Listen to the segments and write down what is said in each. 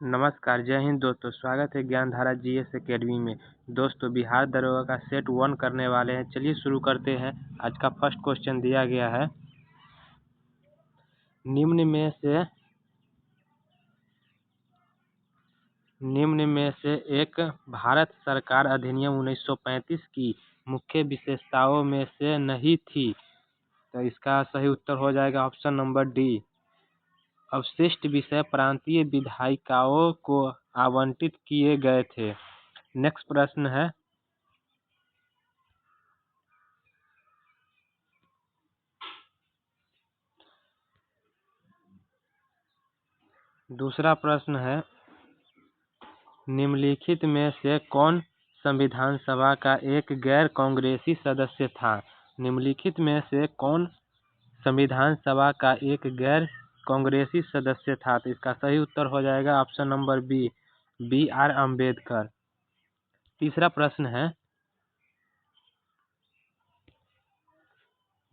नमस्कार, जय हिंद दोस्तों। स्वागत है ज्ञानधारा जीएस एकेडमी में। दोस्तों, बिहार दरोगा का सेट 1 करने वाले हैं। चलिए शुरू करते हैं। आज का फर्स्ट क्वेश्चन दिया गया है, निम्न में से एक भारत सरकार अधिनियम 1935 की मुख्य विशेषताओं में से नहीं थी। तो इसका सही उत्तर हो जाएगा ऑप्शन नंबर डी। अवशिष्ट विषय प्रांतीय विधायिकाओं को आवंटित किए गए थे। नेक्स्ट प्रश्न है, दूसरा प्रश्न है, निम्नलिखित में से कौन संविधान सभा का एक गैर कांग्रेसी सदस्य था? निम्नलिखित में से कौन संविधान सभा का एक गैर कांग्रेसी सदस्य था? तो इसका सही उत्तर हो जाएगा option number B R Ambedkar. तीसरा प्रश्न है,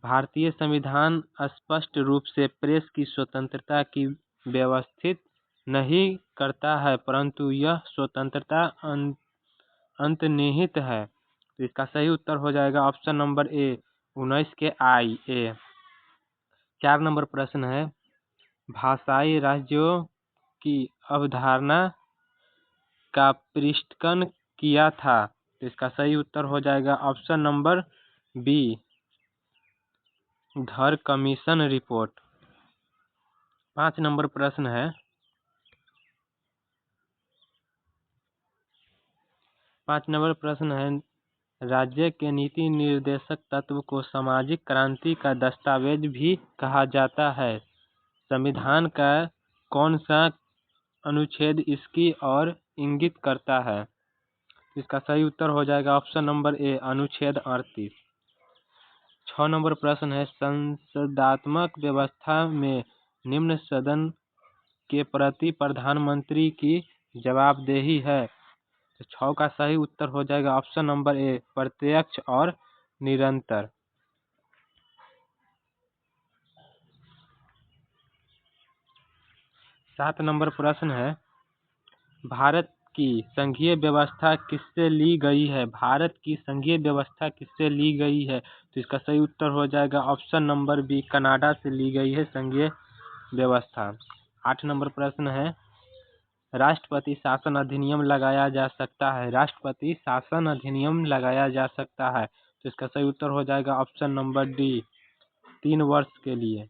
भारतीय संविधान स्पष्ट रूप से प्रेस की स्वतंत्रता की व्यवस्थित नहीं करता है, परंतु यह स्वतंत्रता अंतर्निहित है। तो इसका सही उत्तर हो जाएगा ऑप्शन नंबर ए 19 के आई ए। 4 नंबर प्रश्न है, भाषाई राज्यों की अवधारणा का पृष्ठकन किया था? तो इसका सही उत्तर हो जाएगा ऑप्शन नंबर बी धर कमीशन रिपोर्ट। 5 नंबर प्रश्न है, 5 नंबर प्रश्न है, राज्य के नीति निर्देशक तत्व को सामाजिक क्रांति का दस्तावेज भी कहा जाता है। संविधान का कौन सा अनुच्छेद इसकी ओर इंगित करता है? इसका सही उत्तर हो जाएगा ऑप्शन नंबर ए अनुच्छेद 38। 6 नंबर प्रश्न है, संसदात्मक व्यवस्था में निम्न सदन के प्रति प्रधानमंत्री की जवाबदेही है। तो 6 का सही उत्तर हो जाएगा ऑप्शन नंबर ए प्रत्यक्ष और निरंतर। 7 नंबर प्रश्न है, भारत की संघीय व्यवस्था किससे ली गई है? भारत की संघीय व्यवस्था किससे ली गई है? तो इसका सही उत्तर हो जाएगा ऑप्शन नंबर बी कनाडा से ली गई है संघीय व्यवस्था। 8 नंबर प्रश्न है, राष्ट्रपति शासन अधिनियम लगाया जा सकता है? राष्ट्रपति शासन अधिनियम लगाया जा सकता है। तो इसका सही उत्तर हो जाएगा ऑप्शन नंबर डी 3 वर्ष के लिए।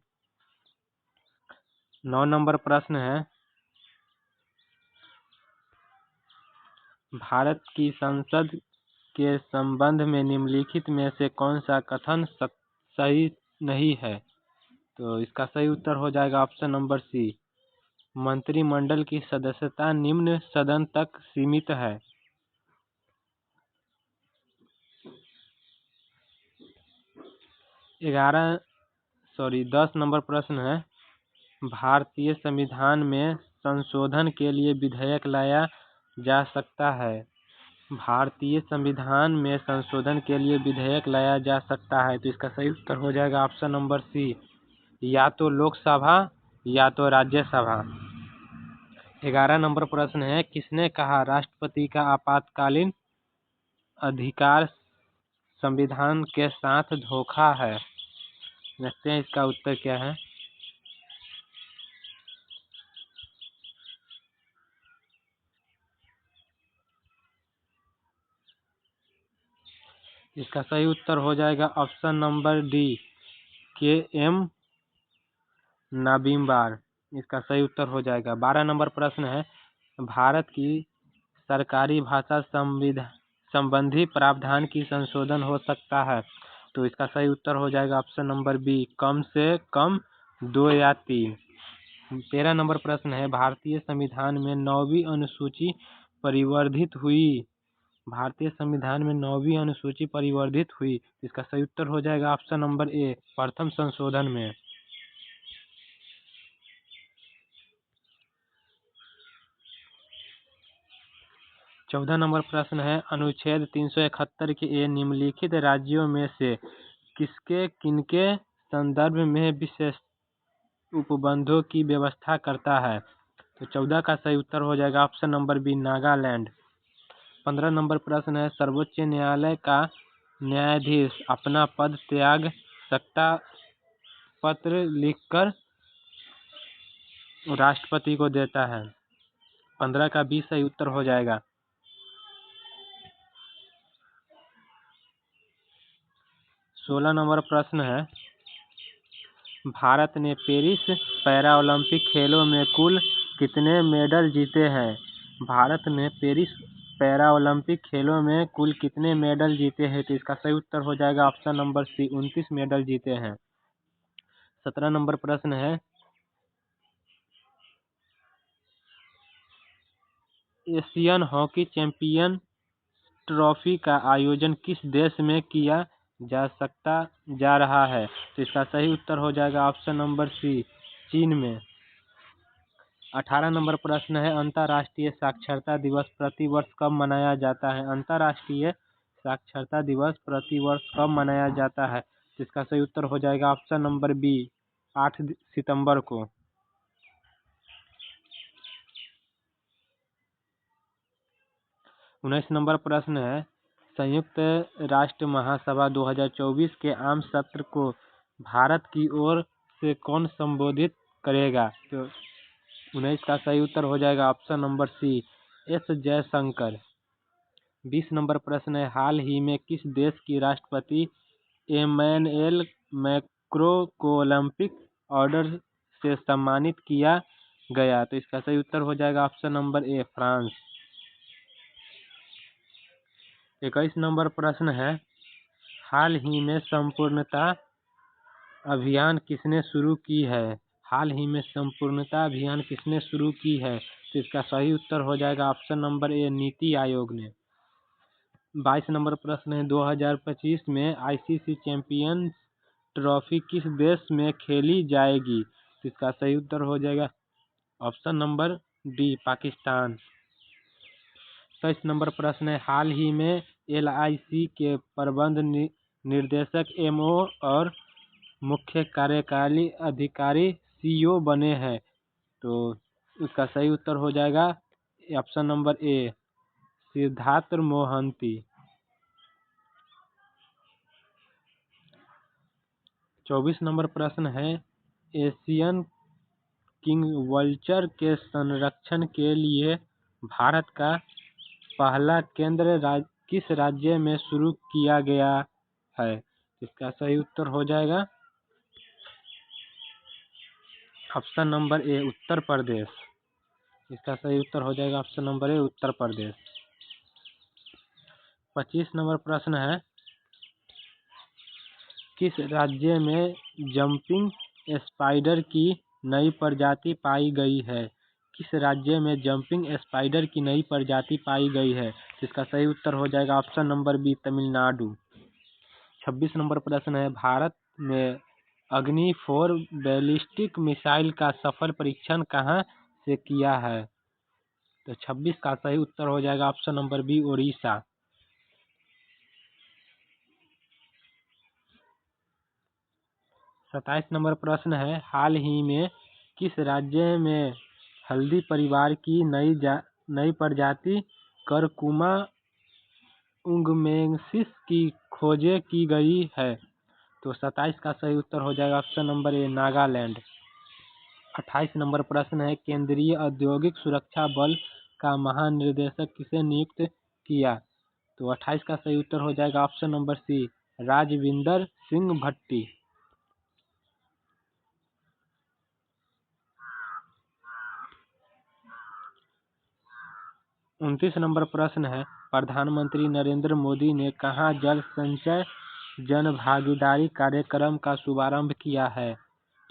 9 नंबर प्रश्न है, भारत की संसद के संबंध में निम्नलिखित में से कौन सा कथन सही नहीं है? तो इसका सही उत्तर हो जाएगा ऑप्शन नंबर सी मंत्रिमंडल की सदस्यता निम्न सदन तक सीमित है। 10 नंबर प्रश्न है, भारतीय संविधान में संशोधन के लिए विधेयक लाया जा सकता है? भारतीय संविधान में संशोधन के लिए विधेयक लाया जा सकता है। तो इसका सही उत्तर हो जाएगा ऑप्शन नंबर सी या तो लोकसभा या तो राज्यसभा। 11 नंबर प्रश्न है, किसने कहा राष्ट्रपति का आपातकालीन अधिकार संविधान के साथ धोखा है? देखते हैं इसका उत्तर क्या है। इसका सही उत्तर हो जाएगा ऑप्शन नंबर डी के एम नाबिम्बार। इसका सही उत्तर हो जाएगा। 12 नंबर प्रश्न है, भारत की सरकारी भाषा संबंधी प्रावधान की संशोधन हो सकता है? तो इसका सही उत्तर हो जाएगा ऑप्शन नंबर बी कम से कम 2 या 3। 13 नंबर प्रश्न है, भारतीय संविधान में 9वीं अनुसूची परिवर्धित हुई? भारतीय संविधान में 9वीं अनुसूची परिवर्धित हुई। इसका सही उत्तर हो जाएगा ऑप्शन नंबर ए प्रथम संशोधन में। 14 नंबर प्रश्न है, अनुच्छेद 371 के ए निम्नलिखित राज्यों में से किनके संदर्भ में विशेष उपबंधों की व्यवस्था करता है? तो 14 का सही उत्तर हो जाएगा ऑप्शन नंबर बी, नागालैंड। 15 नंबर प्रश्न है, सर्वोच्च न्यायालय का न्यायाधीश अपना पद त्याग सकता पत्र लिखकर राष्ट्रपति को देता है। 15 का बी सही उत्तर हो जाएगा। 16 नंबर प्रश्न है, भारत ने पेरिस पैरा ओलंपिक खेलों में कुल कितने मेडल जीते हैं? भारत ने पेरिस पैरा ओलंपिक खेलों में कुल कितने मेडल जीते हैं? तो इसका सही उत्तर हो जाएगा ऑप्शन नंबर सी, 29 मेडल जीते हैं। 17 नंबर प्रश्न है, एशियन हॉकी चैंपियन ट्रॉफी का आयोजन किस देश में किया जा रहा है? तो इसका सही उत्तर हो जाएगा ऑप्शन नंबर सी, चीन में। 18 नंबर प्रश्न है, अंतर्राष्ट्रीय साक्षरता दिवस प्रतिवर्ष कब मनाया जाता है? अंतर्राष्ट्रीय साक्षरता दिवस प्रतिवर्ष कब मनाया जाता है? तो इसका सही उत्तर हो जाएगा ऑप्शन नंबर बी, 8 सितंबर को। 19 नंबर प्रश्न है, संयुक्त राष्ट्र महासभा 2024 के आम सत्र को भारत की ओर से कौन संबोधित करेगा? तो 19 का सही उत्तर हो जाएगा option number C, S Jaishankar. 20 नंबर प्रश्न है, हाल ही में किस देश की राष्ट्रपति एमैनुएल मैक्रों को ओलंपिक ऑर्डर से सम्मानित किया गया? तो इसका सही उत्तर हो जाएगा option number A, France. 21 number प्रश्न है, हाल ही में संपूर्णता अभियान किसने शुरू की है? हाल ही में संपूर्णता अभियान किसने शुरू की है? तो इसका सही उत्तर हो जाएगा option number A, NITI Aayog ने। 22 नंबर प्रश्न है, 2025 में आईसीसी चैंपियंस ट्रॉफी किस देश में खेली जाएगी? तो इसका सही उत्तर हो जाएगा option number D, Pakistan. 23 number प्रश्न है, हाल ही में एलआईसी के प्रबंध निर्देशक एमओ और मुख्य कार्यकारी अधिकारी सीईओ बने हैं। तो उसका सही उत्तर हो जाएगा option number A, Siddharth Mohanty. 24 number प्रश्न है, एशियन किंग वल्चर के संरक्षण के लिए भारत का पहला केंद्र किस राज्य में शुरू किया गया है? इसका सही उत्तर हो जाएगा option number A, Uttar Pradesh. इसका सही उत्तर हो जाएगा option number A, Uttar Pradesh. 25 number प्रश्न है, किस राज्य में जंपिंग स्पाइडर की नई प्रजाति पाई गई है? किस राज्य में जंपिंग स्पाइडर की नई प्रजाति पाई गई है? इसका सही उत्तर हो जाएगा ऑप्शन नंबर बी, तमिलनाडु। 26 नंबर प्रश्न है, भारत ने अग्नि 4 बैलिस्टिक मिसाइल का सफल परीक्षण कहां से किया है? तो 26 का सही उत्तर हो जाएगा ऑप्शन नंबर बी, ओडिशा। 27 नंबर प्रश्न है, हाल ही में किस राज्य में हल्दी परिवार की नई प्रजाति करकुमा उंगमेंसिस की खोजें की गई है? तो 27 का सही उत्तर हो जाएगा option number A, Nagaland. 28 number प्रश्न है, केंद्रीय औद्योगिक सुरक्षा बल का महानिदेशक किसे नियुक्त किया? तो 28 का सही उत्तर हो जाएगा option number C, Rajwinder Singh Bhatti. 29 नंबर प्रश्न है, प्रधानमंत्री नरेंद्र मोदी ने कहाँ जल संचय जन भागीदारी कार्यक्रम का शुभारंभ किया है?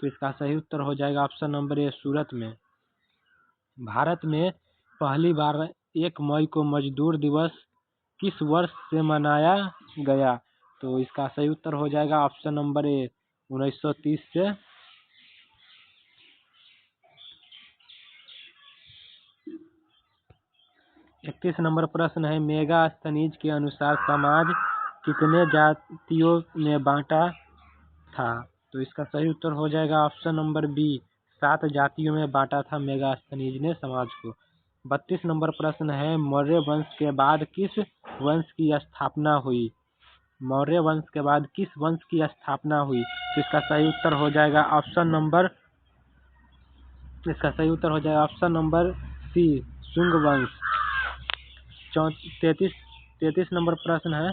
तो इसका सही उत्तर हो जाएगा ऑप्शन नंबर ए, सूरत में। भारत में पहली बार 1 मई को मजदूर दिवस किस वर्ष से मनाया गया? तो इसका सही उत्तर हो जाएगा ऑप्शन नंबर ए, 1930 से। 31 नंबर प्रश्न है, मेगास्थनीज के अनुसार समाज कितने जातियों में बांटा था? तो इसका सही उत्तर हो जाएगा ऑप्शन नंबर बी, 7 जातियों में बांटा था मेगास्थनीज ने समाज को। 32 नंबर प्रश्न है, मौर्य वंश के बाद किस वंश की स्थापना हुई? मौर्य वंश के बाद किस वंश की स्थापना हुई? तो इसका सही उत्तर हो जाएगा ऑप्शन नंबर सी, शुंग वंश। 33 नंबर प्रश्न है,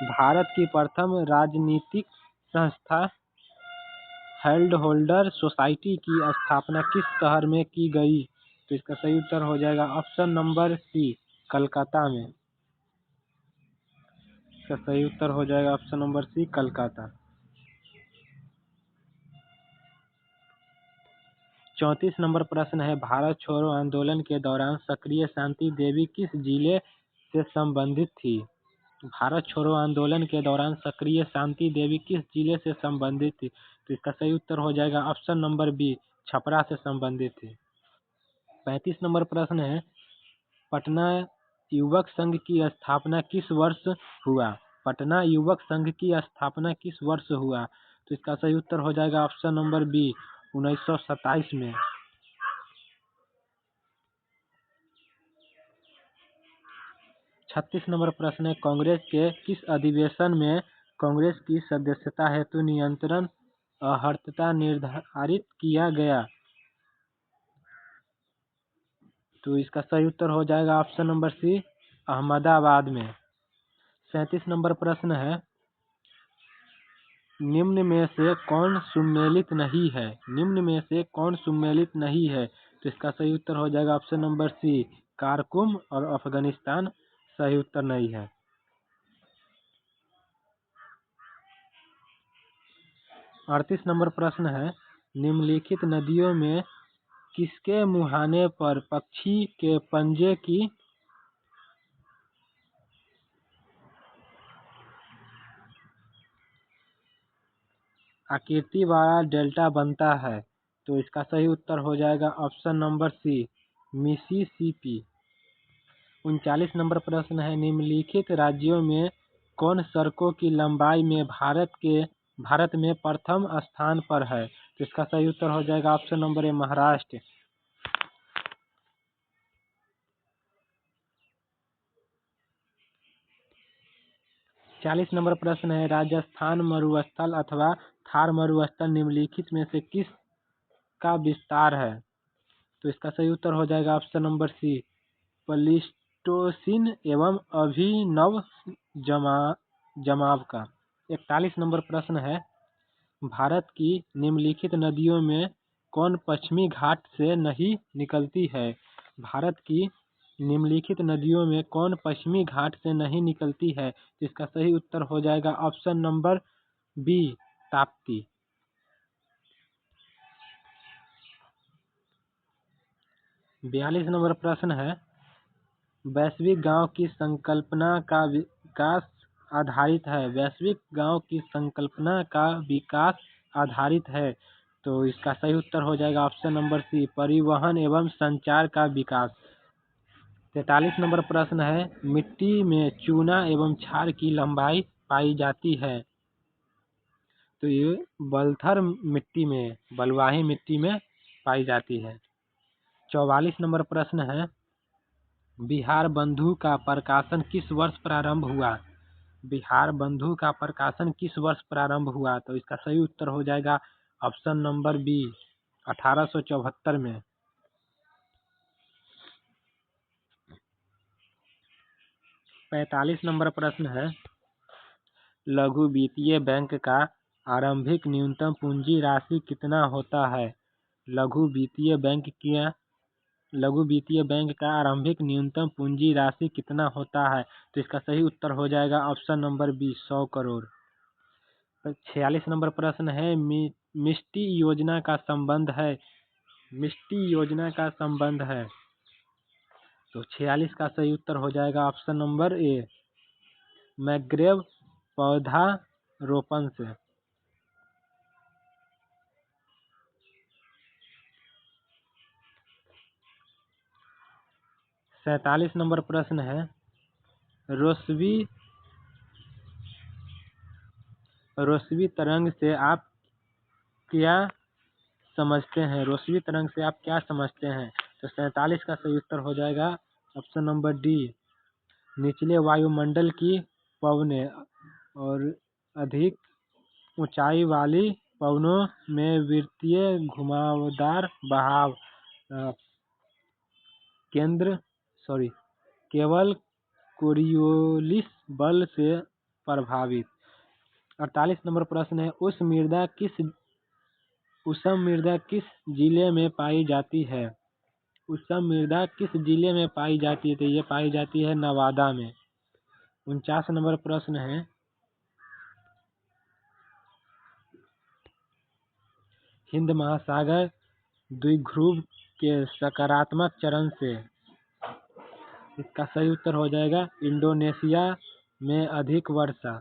भारत की प्रथम राजनीतिक संस्था हैंड होल्डर सोसाइटी की स्थापना किस शहर में की गई? तो इसका सही उत्तर हो जाएगा ऑप्शन नंबर सी, कलकत्ता में। इसका सही उत्तर हो जाएगा ऑप्शन नंबर सी, कलकत्ता। 34 नंबर प्रश्न है, भारत छोड़ो आंदोलन के दौरान सक्रिय शांति देवी किस जिले से संबंधित थी? भारत छोड़ो आंदोलन के दौरान सक्रिय शांति देवी किस जिले से संबंधित थी? तो इसका सही उत्तर हो जाएगा ऑप्शन नंबर बी, छपरा से संबंधित थी। 35 नंबर प्रश्न है, पटना युवक संघ की स्थापना किस वर्ष हुआ? पटना युवक संघ की स्थापना किस वर्ष हुआ? तो इसका सही उत्तर हो जाएगा ऑप्शन नंबर बी, 1927 में। 36 नंबर प्रश्न है, कांग्रेस के किस अधिवेशन में कांग्रेस की सदस्यता हेतु नियंत्रण अर्हता निर्धारित किया गया? तो इसका सही उत्तर हो जाएगा ऑप्शन नंबर सी, अहमदाबाद में। 37 नंबर प्रश्न है, निम्न में से कौन सम्मिलित नहीं है? निम्न में से कौन सम्मिलित नहीं है? तो इसका सही उत्तर हो जाएगा ऑप्शन नंबर सी, कारकुम और अफगानिस्तान सही उत्तर नहीं है। 38 नंबर प्रश्न है, निम्नलिखित नदियों में किसके मुहाने पर पक्षी के पंजे की आकृति वाला डेल्टा बनता है? तो इसका सही उत्तर हो जाएगा ऑप्शन नंबर सी, मिसिसिपी। 39 नंबर प्रश्न है, निम्नलिखित राज्यों में कौन सड़कों की लंबाई में भारत में प्रथम स्थान पर है? तो इसका सही उत्तर हो जाएगा option number A, Maharashtra. 40 number प्रश्न है, राजस्थान मरुस्थल अथवा थार मरुस्थल निम्नलिखित में से किस का विस्तार है? तो इसका सही उत्तर हो जाएगा ऑप्शन नंबर सी, प्लीस्टोसीन एवं अभिनव जमाव का। 41 नंबर प्रश्न है, भारत की निम्नलिखित नदियों में कौन पश्चिमी घाट से नहीं निकलती है? भारत की निम्नलिखित नदियों में कौन पश्चिमी घाट से नहीं निकलती है? इसका सही उत्तर हो जाएगा ऑप्शन नंबर बी, ताप्ती। 42 नंबर प्रश्न है, वैश्विक गांव की संकल्पना का विकास आधारित है? वैश्विक गांव की संकल्पना का विकास आधारित है? तो इसका सही उत्तर हो जाएगा ऑप्शन नंबर सी, परिवहन एवं संचार का विकास। 43 नंबर प्रश्न है, मिट्टी में चूना एवं क्षार की लंबाई पाई जाती है? तो ये बलथर मिट्टी में, बलुआही मिट्टी में पाई जाती है। 44 नंबर प्रश्न है, बिहार बंधु का प्रकाशन किस वर्ष प्रारंभ हुआ? बिहार बंधु का प्रकाशन किस वर्ष प्रारंभ हुआ? तो इसका सही उत्तर हो जाएगा ऑप्शन नंबर बी, 1874 में। 45 नंबर प्रश्न है, लघु वित्तीय बैंक का आरंभिक न्यूनतम पूंजी राशि कितना होता है? लघु वित्तीय बैंक का आरंभिक न्यूनतम पूंजी राशि कितना होता है? तो इसका सही उत्तर हो जाएगा ऑप्शन नंबर बी, 100 करोड़। 46 नंबर प्रश्न है, मिष्टी योजना का संबंध है? मिष्टी योजना का संबंध है? तो 46 का सही उत्तर हो जाएगा ऑप्शन नंबर ए, मैंग्रोव पौधा रोपण से। 47 नंबर प्रश्न है, रोसवी तरंग से आप क्या समझते हैं? रोशनी तरंग से आप क्या समझते हैं? तो 47 का सही उत्तर हो जाएगा ऑप्शन नंबर डी, निचले वायुमंडल की पवनें। और अधिक ऊंचाई वाली पवनों में वृत्तीय घुमावदार बहाव केंद्र केवल कोरियोलिस बल से प्रभावित। 48 नंबर प्रश्न है, उष्ण मृदा किस जिले में पाई जाती है? उष्ण मृदा किस जिले में पाई जाती है? तो ये पाई जाती है नवादा में। 49 नंबर प्रश्न है, हिंद महासागर द्विध्रुव के सकारात्मक चरण से, इसका सही उत्तर हो जाएगा इंडोनेशिया में अधिक वर्षा।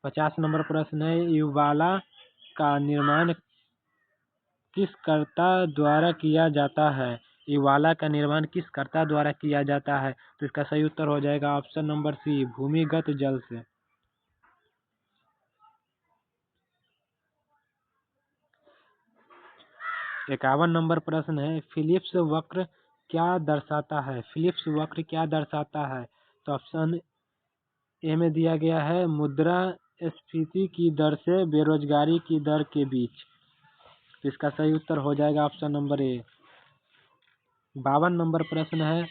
50 नंबर प्रश्न है, युवाला का निर्माण किस कर्ता द्वारा किया जाता है? युवाला का निर्माण किस कर्ता द्वारा किया जाता है? तो इसका सही उत्तर हो जाएगा ऑप्शन नंबर सी, भूमिगत जल से। 51 नंबर प्रश्न है, फिलिप्स वक्र क्या दर्शाता है? फिलिप्स वक्र क्या दर्शाता है? तो ऑप्शन ए में दिया गया है, मुद्रास्फीति की दर से बेरोजगारी की दर के बीच। तो इसका सही उत्तर हो जाएगा ऑप्शन नंबर ए। 52 नंबर प्रश्न है,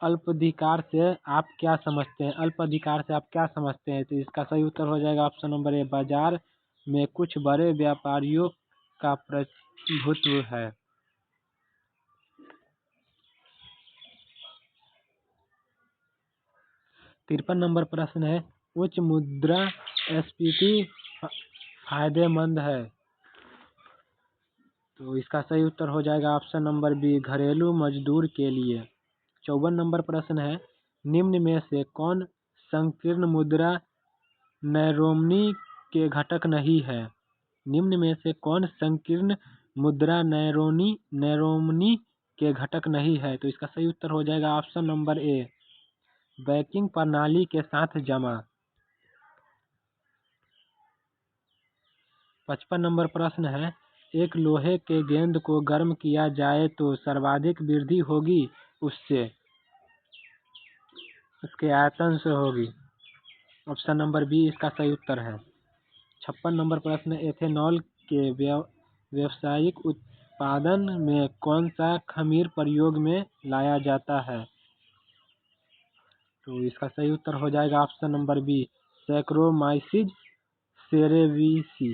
अल्पाधिकार से आप क्या समझते हैं? अल्पाधिकार से आप क्या समझते हैं? तो इसका सही उत्तर हो जाएगा ऑप्शन नंबर ए, बाजार में कुछ बड़े व्यापारियों का प्रभुत्व है। 53 नंबर प्रश्न है, उच्च मुद्रास्फीति फायदेमंद है? तो इसका सही उत्तर हो जाएगा ऑप्शन नंबर बी, घरेलू मजदूर के लिए। 54 नंबर प्रश्न है, निम्न में से कौन संकीर्ण मुद्रा नैरोमनी के घटक नहीं है? निम्न में से कौन संकीर्ण मुद्रा नैरोमनी के घटक नहीं है? तो इसका सही उत्तर हो जाएगा ऑप्शन नंबर ए, बैंकिंग प्रणाली के साथ जमा। 55 नंबर प्रश्न है, एक लोहे के गेंद को गर्म किया जाए तो सर्वाधिक वृद्धि होगी उसके आयतन से होगी। ऑप्शन नंबर बी इसका सही उत्तर है। 56 नंबर प्रश्न, एथेनॉल के व्यावसायिक उत्पादन में कौन सा खमीर प्रयोग में लाया जाता है? तो इसका सही उत्तर हो जाएगा option number B, Saccharomyces cerevisiae.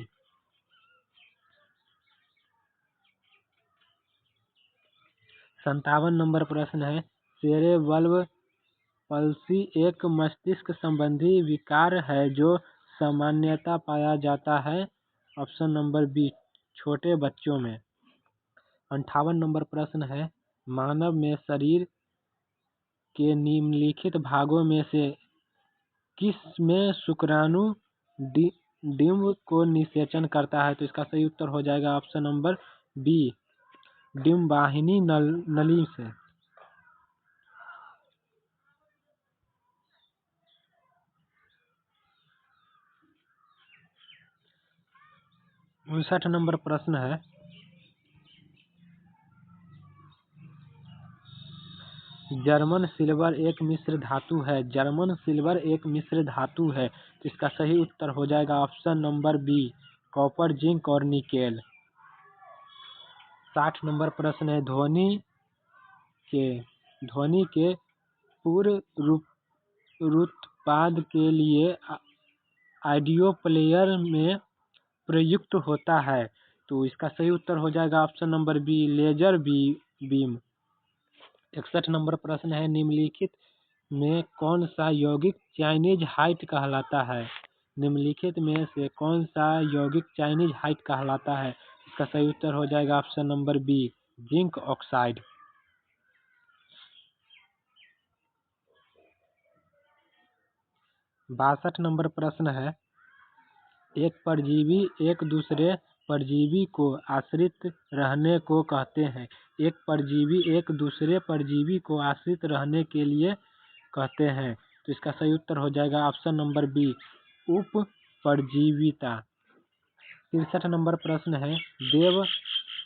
57 नंबर प्रश्न है, सेरेब्रल पल्सी एक मस्तिष्क संबंधी विकार है जो सामान्यतः पाया जाता है ऑप्शन नंबर बी, छोटे बच्चों में। 58 नंबर प्रश्न है, मानव में शरीर के निम्नलिखित भागों में से किस में शुक्राणु डिंब को निषेचन करता है? तो इसका सही उत्तर हो जाएगा ऑप्शन नंबर बी, डिंबवाहिनी नली से। 59 नंबर प्रश्न है, जर्मन सिल्वर एक मिश्र धातु है। जर्मन सिल्वर एक मिश्र धातु है। तो इसका सही उत्तर हो जाएगा option number B, copper, zinc और निकेल। 60 नंबर प्रश्न है, ध्वनि के पुनरुत्पाद के लिए ऑडियो प्लेयर में प्रयुक्त होता है। तो इसका सही उत्तर हो जाएगा option number B, laser beam. 61 नंबर प्रश्न है, निम्नलिखित में कौन सा यौगिक चाइनीज हाइट कहलाता है? निम्नलिखित में से कौन सा यौगिक चाइनीज हाइट कहलाता है? इसका सही उत्तर हो जाएगा option number B, zinc oxide. 62 नंबर प्रश्न है, एक परजीवी एक दूसरे परजीवी को आश्रित रहने को कहते हैं। एक परजीवी एक दूसरे परजीवी को आश्रित रहने के लिए कहते हैं। तो इसका सही उत्तर हो जाएगा ऑप्शन नंबर बी, उप परजीविता। 63 नंबर प्रश्न है,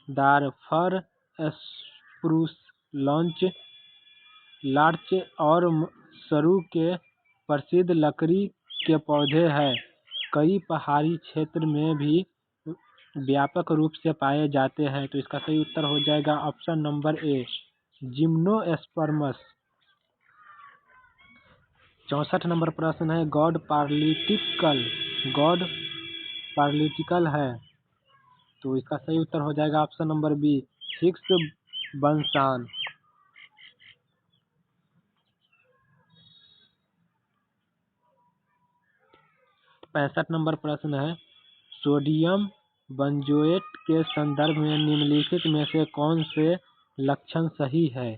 दार, फर, स्प्रूस, लार्च और सरू के प्रसिद्ध लकड़ी के पौधे हैं। कई पहाड़ी क्षेत्र में भी व्यापक रूप से पाए जाते हैं। तो इसका सही उत्तर हो जाएगा ऑप्शन नंबर ए, जिम्नोस्पर्मस। 64 नंबर प्रश्न है, गॉड पार्लिटिकल है। तो इसका सही उत्तर हो जाएगा option number B, Higgs boson. 65 नंबर प्रश्न है, सोडियम बेंजोएट के संदर्भ में निम्नलिखित में से कौन से लक्षण सही है?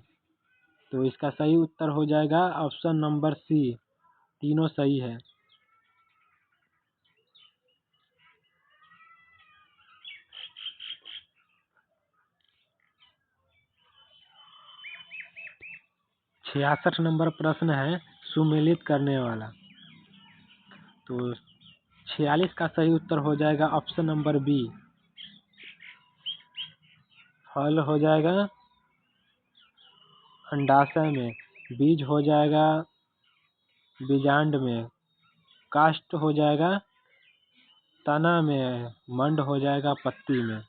तो इसका सही उत्तर हो जाएगा ऑप्शन नंबर सी, तीनों सही है। छियासठ नंबर प्रश्न है, सुमेलित करने वाला। तो 46 का सही उत्तर हो जाएगा ऑप्शन नंबर बी, फल हो जाएगा अंडाशय में, बीज हो जाएगा बीजांड में, काष्ठ हो जाएगा तना में, मंड हो जाएगा पत्ती में।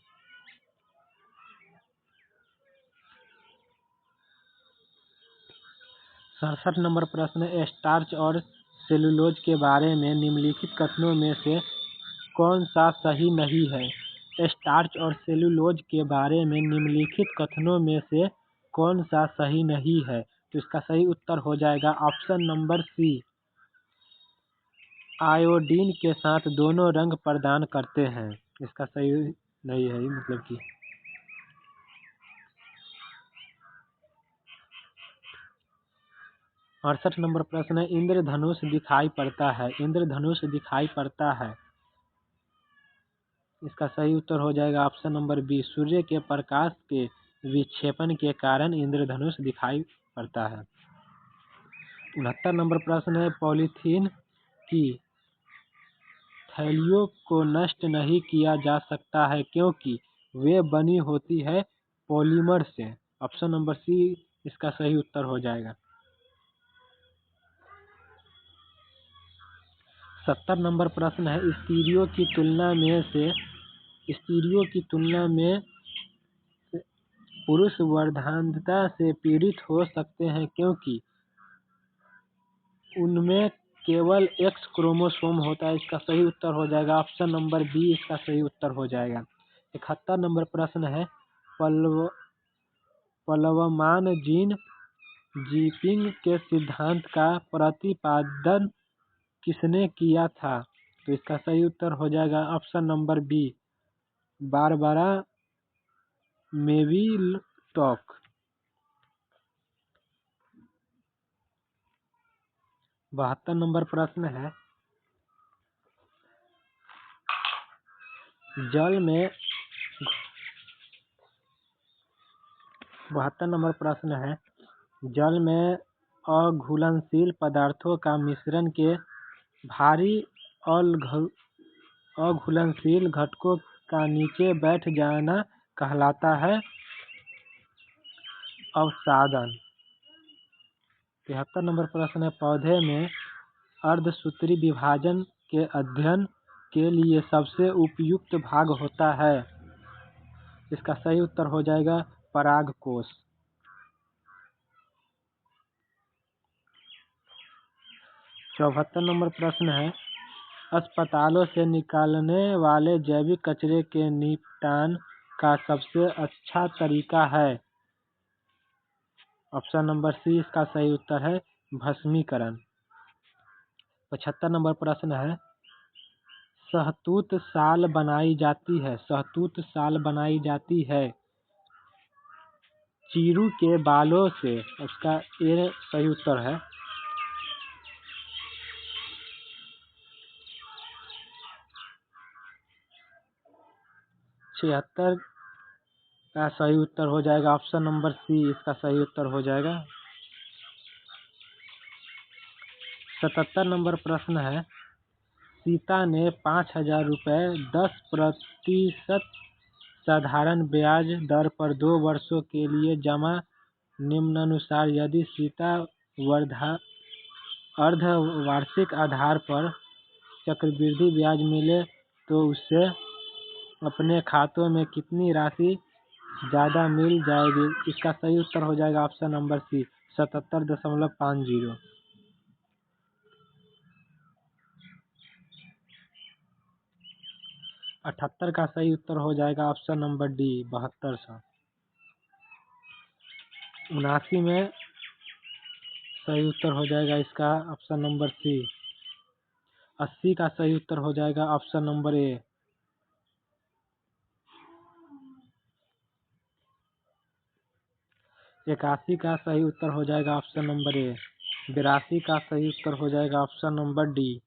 67 नंबर प्रश्न है, स्टार्च और सेलुलोज के बारे में निम्नलिखित कथनों में से कौन सा सही नहीं है? स्टार्च और सेलुलोज के बारे में निम्नलिखित कथनों में से कौन सा सही नहीं है? तो इसका सही उत्तर हो जाएगा ऑप्शन नंबर सी, आयोडीन के साथ दोनों रंग प्रदान करते हैं। इसका सही नहीं है, मतलब कि 68 नंबर प्रश्न है, इंद्रधनुष दिखाई पड़ता है। इंद्रधनुष दिखाई पड़ता है। इसका सही उत्तर हो जाएगा ऑप्शन नंबर बी, सूर्य के प्रकाश के विक्षेपण के कारण इंद्रधनुष दिखाई पड़ता है। 69 नंबर प्रश्न है, पॉलीथीन की थैलियों को नष्ट नहीं किया जा सकता है क्योंकि वे बनी होती है पॉलीमर से। ऑप्शन नंबर सी इसका सही उत्तर हो जाएगा। 70 नंबर प्रश्न है, स्टीरियो की तुलना में पुरुष वर्धांतता से पीड़ित हो सकते हैं क्योंकि उनमें केवल एक्स क्रोमोसोम होता है। इसका सही उत्तर हो जाएगा ऑप्शन नंबर बी, इसका सही उत्तर हो जाएगा। 71 नंबर प्रश्न है, प्लवमान जीन जीपिंग के सिद्धांत का प्रतिपादन किसने किया था? तो इसका सही उत्तर हो जाएगा ऑप्शन नंबर बी, बारबरा मेविलटॉक। 72 नंबर प्रश्न है, जल में 72 नंबर प्रश्न है, जल में अघुलनशील पदार्थों का मिश्रण के भारी अघुलनशील घटकों का नीचे बैठ जाना कहलाता है अवसादन। 73 नंबर प्रश्न है, पौधे में अर्धसूत्री विभाजन के अध्ययन के लिए सबसे उपयुक्त भाग होता है। इसका सही उत्तर हो जाएगा परागकोश। 74 नंबर प्रश्न है, अस्पतालों से निकालने वाले जैविक कचरे के निपटान का सबसे अच्छा तरीका है। ऑप्शन नंबर सी इसका सही उत्तर है भस्मीकरण। 75 नंबर प्रश्न है, शहतूत शाल बनाई जाती है चीरू के बालों से। इसका ये सही उत्तर है। 76 का सही उत्तर हो जाएगा ऑप्शन नंबर सी, इसका सही उत्तर हो जाएगा। 77 नंबर प्रश्न है, सीता ने 5,000 रुपये 10% साधारण ब्याज दर पर 2 वर्षों के लिए जमा निम्नानुसार यदि सीता अर्धवार्षिक आधार पर चक्रवृद्धि ब्याज मिले तो उससे अपने खातों में कितनी राशि ज्यादा मिल जाएगी। इसका सही उत्तर हो जाएगा ऑप्शन नंबर सी 77.50। 78 का सही उत्तर हो जाएगा ऑप्शन नंबर डी 7200। 79 में सही उत्तर हो जाएगा इसका ऑप्शन नंबर सी। 80 का सही उत्तर हो जाएगा ऑप्शन नंबर ए। 81 का सही उत्तर हो जाएगा ऑप्शन नंबर ए। 82 का सही उत्तर हो जाएगा ऑप्शन नंबर डी।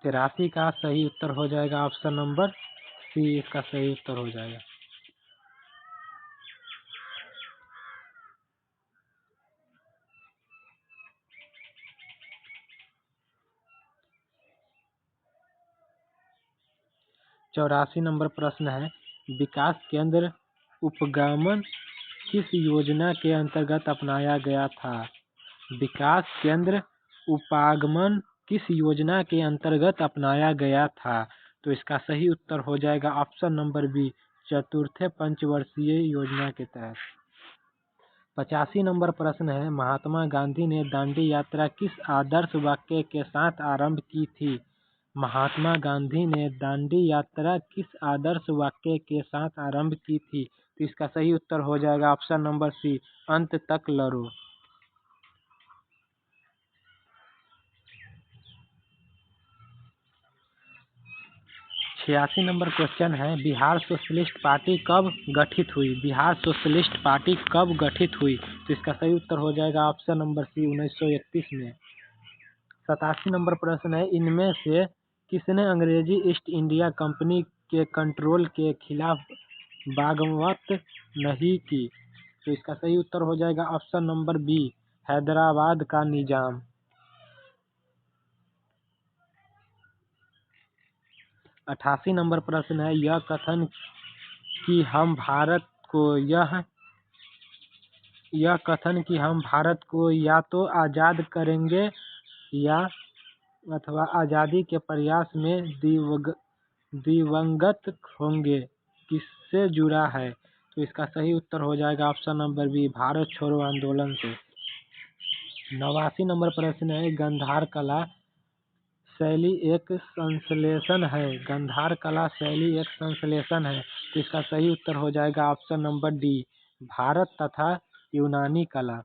83 का सही उत्तर हो जाएगा ऑप्शन नंबर सी। इसका सही उत्तर हो जाएगा। चौरासी नंबर प्रश्न है, विकास केंद्र उपगमन किस योजना के अंतर्गत अपनाया गया था। विकास केंद्र उपागमन किस योजना के अंतर्गत अपनाया गया था। तो इसका सही उत्तर हो जाएगा ऑप्शन नंबर बी चतुर्थ पंचवर्षीय योजना के तहत। 85 नंबर प्रश्न है, महात्मा गांधी ने दांडी यात्रा किस आदर्श वाक्य के साथ आरंभ की थी। महात्मा गांधी ने दांडी यात्रा किस आदर्श वाक्य के साथ आरंभ की थी। तो इसका सही उत्तर हो जाएगा ऑप्शन नंबर सी अंत तक लड़ो। 86 नंबर क्वेश्चन है, बिहार सोशलिस्ट पार्टी कब गठित हुई। बिहार सोशलिस्ट पार्टी कब गठित हुई। तो इसका सही उत्तर हो जाएगा ऑप्शन नंबर सी 1931 में। 87 नंबर प्रश्न है, इनमें से किसने अंग्रेजी ईस्ट इंडिया कंपनी के कंट्रोल के खिलाफ बगावत नहीं की। तो इसका सही उत्तर हो जाएगा ऑप्शन नंबर बी हैदराबाद का निजाम। 88 नंबर प्रश्न है, यह कथन कि हम भारत को या तो आज़ाद करेंगे या अथवा आज़ादी के प्रयास में दिवंगत होंगे किससे जुड़ा है। तो इसका सही उत्तर हो जाएगा ऑप्शन नंबर बी भारत छोड़ो आंदोलन से। 89 नंबर प्रश्न है, गांधार कला शैली एक संश्लेषण है। गांधार कला शैली एक संश्लेषण है। तो इसका सही उत्तर हो जाएगा ऑप्शन नंबर डी भारत तथा यूनानी कला।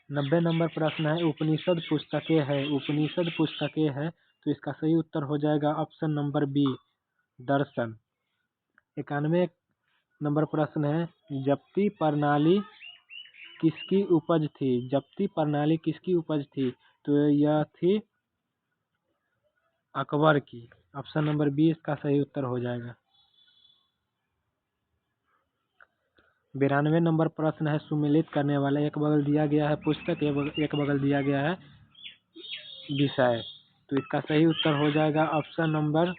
90 नंबर प्रश्न है, उपनिषद पुस्तकें है। तो इसका सही उत्तर हो जाएगा ऑप्शन नंबर बी दर्शन। 91 नंबर प्रश्न है, जप्ती प्रणाली किसकी उपज थी। जप्ती प्रणाली किसकी उपज थी। तो यह थी अकबर की। ऑप्शन नंबर बी इसका सही उत्तर हो जाएगा। 92 नंबर प्रश्न है, सुमेलित करने वाला एक बगल दिया गया है पुस्तक, एक बगल दिया गया है विषय। तो इसका सही उत्तर हो जाएगा ऑप्शन नंबर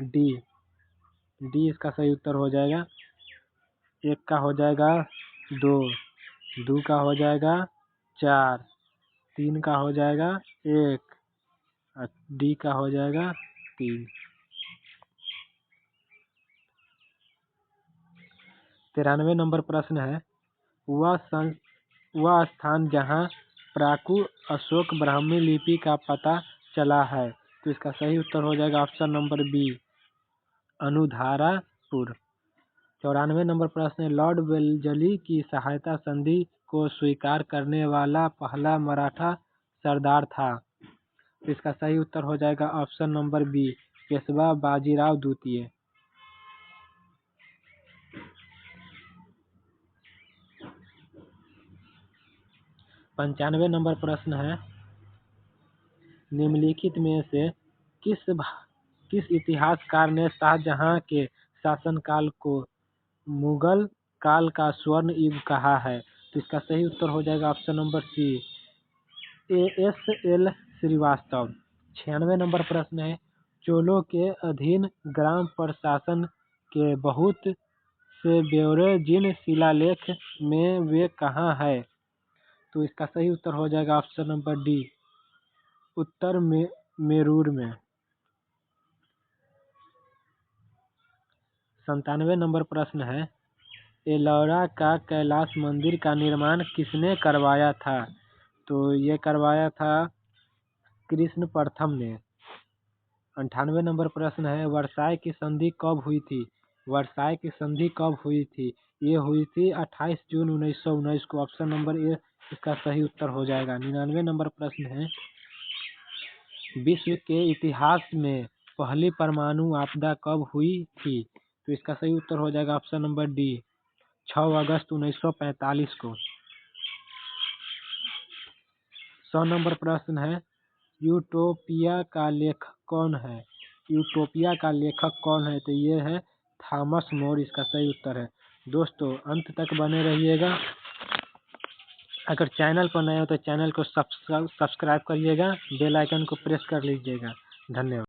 डी इसका सही उत्तर हो जाएगा। एक का हो जाएगा 2 का हो जाएगा 4, 3 का हो जाएगा 1 और डी का हो जाएगा 3। 93 नंबर प्रश्न है, वह स्थान जहाँ प्राकु अशोक ब्राह्मी लिपि का पता चला है। तो इसका सही उत्तर हो जाएगा ऑप्शन नंबर बी अनुधारापुर। 94 नंबर प्रश्न है, लॉर्ड वेल्लेस्ली की सहायता संधि को स्वीकार करने वाला पहला मराठा सरदार था। तो इसका सही उत्तर हो जाएगा option number B Peshwa Bajirao द्वितीय। 95 नंबर प्रश्न है, निम्नलिखित में से किस इतिहासकार ने शाहजहां के शासनकाल को मुगल काल का स्वर्ण युग कहा है। तो इसका सही उत्तर हो जाएगा option number C ASL Srivastava. 96 नंबर प्रश्न है, चोलों के अधीन ग्राम प्रशासन के बहुत से ब्यौरे जिन शिलालेख में वे कहाँ है? तो इसका सही उत्तर हो जाएगा ऑप्शन नंबर डी, उत्तर मेरूर में। 97 नंबर प्रश्न है, एलोरा का कैलाश मंदिर का निर्माण किसने करवाया था? तो ये करवाया था कृष्ण प्रथम ने। 98 नंबर प्रश्न है, वर्साय की संधि कब हुई थी? वर्साय की संधि कब हुई थी? ये हुई थी 28 जून 1919 को। ऑप्शन नंबर ए इसका सही उत्तर हो जाएगा। 99 नंबर प्रश्न है, विश्व के इतिहास में पहली परमाणु आपदा कब हुई थी? तो इसका सही उत्तर हो जाएगा ऑप्शन नंबर डी, 6 अगस्त 1945 को। 100 नंबर प्रश्न है, यूटोपिया का लेखक कौन है? यूटोपिया का लेखक कौन है? तो ये है थॉमस मोर, इसका सही उत्तर है। दोस्तों अंत तक बने रहिएगा। अगर चैनल पर नए हो तो चैनल को सब्सक्राइब करिएगा, बेल आइकन को प्रेस कर लीजिएगा। धन्यवाद।